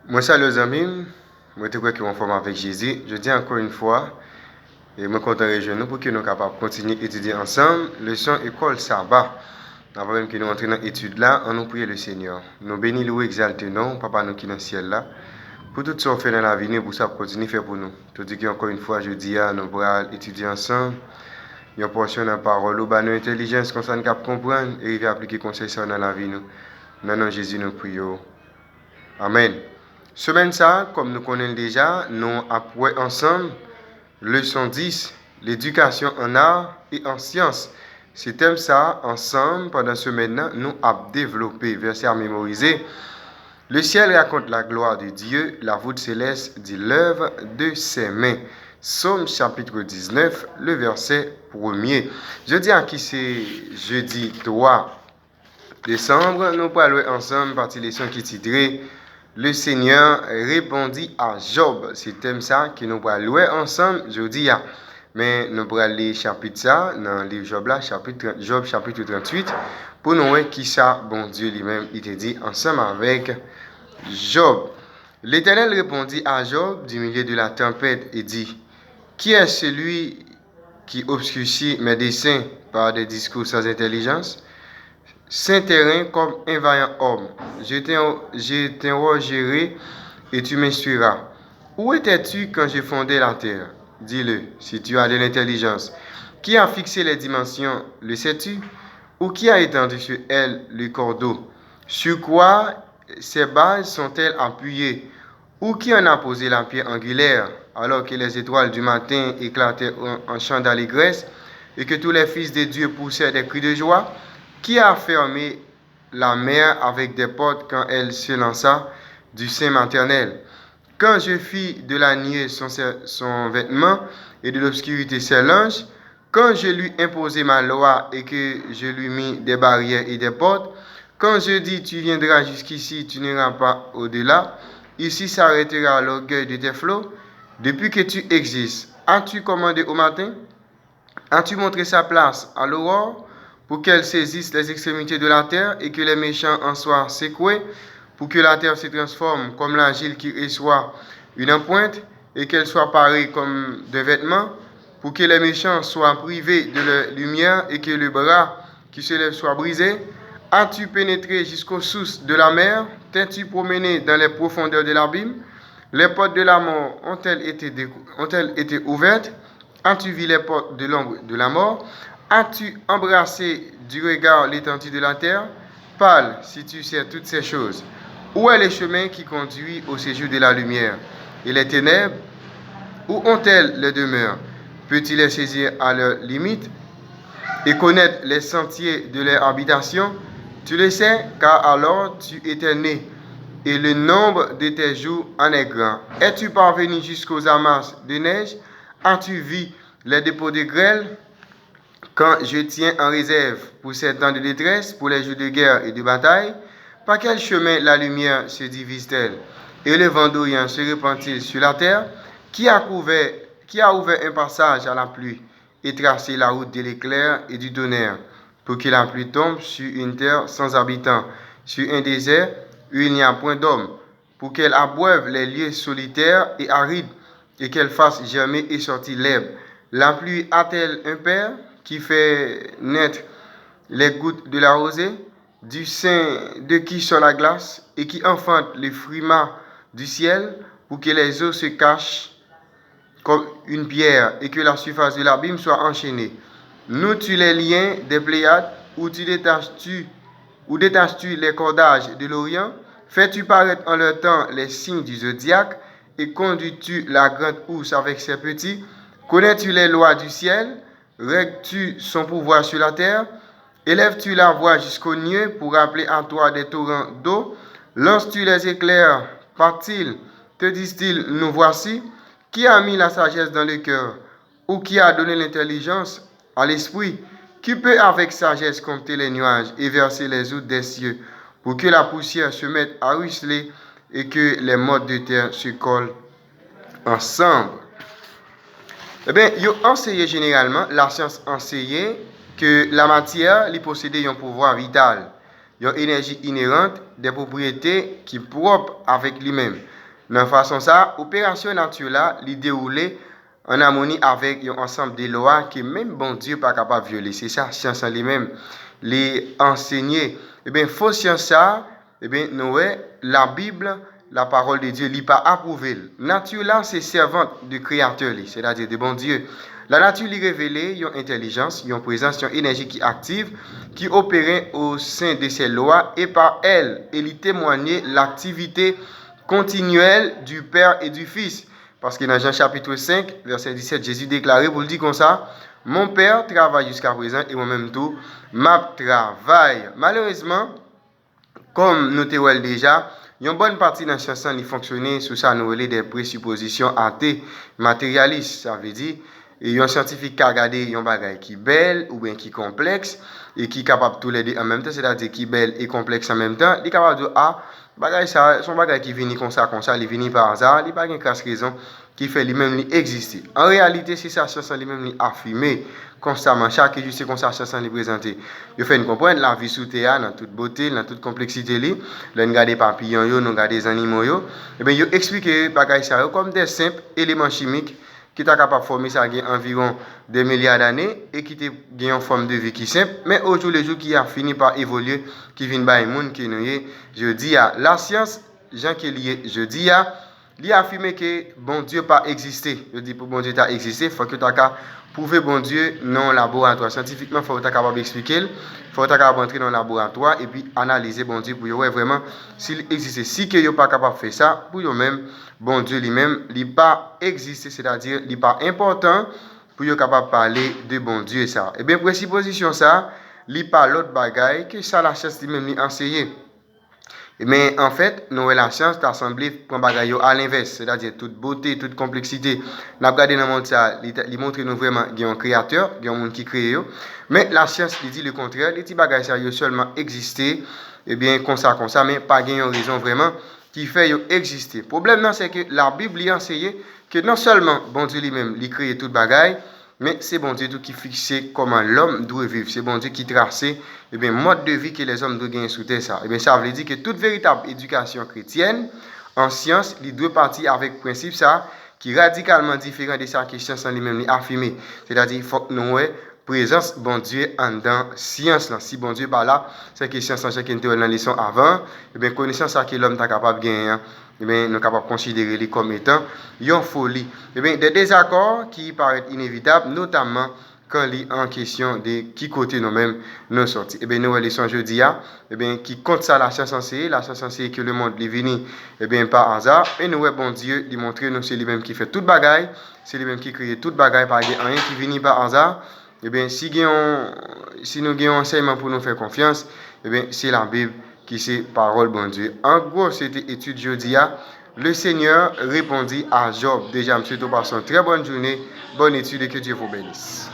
Moi, salut les amis. Moi, je crois qu'on forme avec Jésus. Je dis encore une fois, et je suis content de rejoindre nous pour que nous soyons capables de continuer à étudier ensemble. Leçon école sabbat. Avant même que nous entrions dans l'étude là, on nous prie le Seigneur. Nous bénissons, nous exaltons, non, Papa nous qui est dans le ciel là. Pour tout ce qu'on fait dans la vie, pour ça, continuer à faire pour nous. Je dis qu'encore une fois, je dis à nous pour étudier ensemble. Il y a une portion de la parole, nous avons intelligence, qu'on s'en capable comprendre et appliquer conseil ça dans la vie. Nous. Dans le nom de Jésus, nous prions. Amen. Semaine ça, comme nous connaissons déjà, nous apprenons ensemble leçon 10, l'éducation en art et en sciences. C'est thème ça, ensemble, pendant ce maintenant, nous avons développé, verset à mémoriser. Le ciel raconte la gloire de Dieu, la voûte céleste dit l'œuvre de ses mains. Psaume chapitre 19, le verset 1er. Jeudi à qui c'est jeudi 3 décembre, nous parlons ensemble partie leçon qui est titrée Le Seigneur répondit à Job. C'est thème ça que nous parlons ensemble jeudi. Mais nous parlons les chapitres ça dans le livre Job là, Job chapitre 38 pour nous voir qui ça bon Dieu lui-même il te dit ensemble avec Job. L'Éternel répondit à Job du milieu de la tempête et dit: Qui est celui qui obscurcit mes desseins par des discours sans intelligence? Saint terrain comme un vaillant homme, je t'interrogerai et tu m'instruiras. Où étais-tu quand j'ai fondé la terre? Dis-le, si tu as de l'intelligence. Qui a fixé les dimensions, le sais-tu? Ou qui a étendu sur elle le cordeau? Sur quoi ces bases sont-elles appuyées? Ou qui en a posé la pierre angulaire, alors que les étoiles du matin éclataient en chant d'allégresse et que tous les fils de Dieu poussaient des cris de joie? Qui a fermé la mer avec des portes quand elle se lança du sein maternel? Quand je fis de la nuée son vêtement et de l'obscurité ses linges, quand je lui imposai ma loi et que je lui mis des barrières et des portes, quand je dis tu viendras jusqu'ici, tu n'iras pas au-delà, ici s'arrêtera l'orgueil de tes flots. Depuis que tu existes, as-tu commandé au matin? As-tu montré sa place à l'aurore pour qu'elle saisisse les extrémités de la terre et que les méchants en soient secoués, pour que la terre se transforme comme l'argile qui reçoit une empreinte et qu'elle soit parée comme de vêtements, pour que les méchants soient privés de leur lumière et que le bras qui se lève soit brisé? As-tu pénétré jusqu'aux sources de la mer? T'es-tu promené dans les profondeurs de l'abîme? Les portes de la mort ont-elles été ouvertes? As-tu vu les portes de l'ombre de la mort? As-tu embrassé du regard l'étendue de la terre? Parle, si tu sais toutes ces choses. Où est le chemin qui conduit au séjour de la lumière? Et les ténèbres, où ont-elles leur demeure? Peux-tu les saisir à leurs limites et connaître les sentiers de leur habitation? Tu le sais, car alors tu étais né, et le nombre de tes jours en est grand. Es-tu parvenu jusqu'aux amasses de neige? As-tu vu les dépôts de grêle? Quand je tiens en réserve pour ces temps de détresse, pour les jours de guerre et de bataille, par quel chemin la lumière se divise-t-elle? Et le vent d'Orient se répand-il sur la terre? Qui a ouvert un passage à la pluie et tracé la route de l'éclair et du tonnerre, pour que la pluie tombe sur une terre sans habitants, sur un désert où il n'y a point d'homme, pour qu'elle abreuve les lieux solitaires et arides, et qu'elle fasse germer et sortir l'herbe? La pluie a-t-elle un père qui fait naître les gouttes de la rosée, du sein de qui sort la glace, et qui enfante les frimas du ciel, pour que les eaux se cachent comme une pierre, et que la surface de l'abîme soit enchaînée? Noues-tu les liens des Pléiades, ou détaches-tu les cordages de l'Orient? Fais-tu paraître en leur temps les signes du zodiaque, et conduis-tu la grande ours avec ses petits? Connais-tu les lois du ciel? Règles-tu son pouvoir sur la terre? Élèves-tu la voix jusqu'aux nuées pour rappeler à toi des torrents d'eau? Lances-tu les éclairs? Partent-ils? Te disent-ils, nous voici? Qui a mis la sagesse dans le cœur? Ou qui a donné l'intelligence à l'esprit? Qui peut avec sagesse compter les nuages et verser les eaux des cieux, pour que la poussière se mette à ruisseler et que les mottes de terre se collent ensemble? Eh bien, ils enseignent généralement, la science enseigne que la matière lui possède un pouvoir vital. une énergie inhérente, des propriétés qui propres avec lui-même. Dans façon ça, opération naturelle là, li déroulée en harmonie avec un ensemble de lois que même bon Dieu pas capable de violer. C'est ça, science en lui-même, les enseigner. Eh bien, faux science ça, eh bien, nous, la Bible, la parole de Dieu, n'est pas approuvée. Nature là, c'est servante du Créateur, c'est-à-dire de bon Dieu. La nature lui révélée, une intelligence, une présence, une énergie qui active, qui opérait au sein de ces lois et par elle, elle témoignait l'activité continuelle du Père et du Fils. Parce que dans Jean chapitre 5, verset 17, Jésus déclarait, vous le dites comme ça, mon Père travaille jusqu'à présent et moi-même tout, m'a travaille. Malheureusement, comme nous t'avons déjà, une bonne partie de la chanson qui fonctionnait sous ça, nous relève des présuppositions athées, matérialistes. Ça veut dire, et un scientifique qui a regardé un bagage qui est belle ou bien qui est complexe et qui est capable de tous les deux en même temps, c'est-à-dire qui est belle et complexe en même temps, il est capable de dire, ah, bagage ça, son bagage qui vient comme ça, il vient par hasard, il n'y a pas une raison qui fait lui-même exister. En réalité, c'est ça, chanson lui-même affirmé constamment, chaque jour, c'est comme ça, chanson lui présenté. Il fait comprendre la vie sous terre, dans toute beauté, dans toute complexité, là, nous regardons des papillons, nous regardons des animaux, et bien, il explique bagage ça comme des simples éléments chimiques qui est capable de former ça environ 2 milliards d'années et qui a une forme de vie qui est simple, mais au jour le jour qui a fini par évoluer, qui vient par le monde qui nous est, je dis à la science, Jean qui est lié, je dis à, il a affirmé que bon Dieu pas existé. Je dis pour bon Dieu t'a existé, il faut que tu aies prouver bon Dieu dans le laboratoire. Scientifiquement, il faut que tu capable d'expliquer, il faut que tu capable d'entrer dans le laboratoire et puis analyser bon Dieu pour voir vraiment s'il existe. Si que yo pas capable de faire ça, pour eux même bon Dieu lui-même, il n'est pas existé, c'est-à-dire il n'est pas important pour eux capable de parler de bon Dieu ça. Et bien, présupposition ça, il n'est pas l'autre bagaille que ça la science lui-même enseigné. Mais en fait, nous, la science t'a semblé prendre bagaille à l'inverse, c'est-à-dire toute beauté, toute complexité. Nous avons regardé dans le monde ça, il montre nous vraiment qu'il y a un créateur, il y a un monde qui crée. Mais la science il dit le contraire, les petits bagages ça seulement exister, et bien comme ça, mais pas une raison vraiment qui fait exister. Le problème c'est que la Bible a enseigné que non seulement bon Dieu lui-même, il crée toute bagaille, mais c'est bon Dieu qui fixe comment l'homme doit vivre. C'est bon Dieu qui trace le mode de vie que les hommes doivent gagner sous terre. Ça. Ça veut dire que toute véritable éducation chrétienne en science, il doit partir avec le principe ça, qui est radicalement différent de ça que la science en lui-même affirmé. C'est-à-dire qu'il faut que nous ayons présence bon Dieu en dans science. Là. Si bon Dieu pas là, c'est que science en chacun dans la leçon avant, connaissance que l'homme est capable de gagner. Nous sommes capables de considérer comme étant une folie. Des désaccords qui paraissent inévitables, notamment quand il est en question de qui côté nous-mêmes nous sortis. Nous allons jeudi, qui compte ça la science enseigne que le monde est venu par hasard. Et nous, bon Dieu, lui montrer nous c'est lui-même qui fait toute bagaille, c'est lui-même qui crée toute bagaille, pas rien qui vient par hasard. Si nous avons un enseignement pour nous faire confiance, c'est la Bible qui c'est parole bon Dieu. En gros, c'était étude jeudi. Le Seigneur répondit à Job. Déjà, monsieur, tout passe une très bonne journée, bonne étude et que Dieu vous bénisse.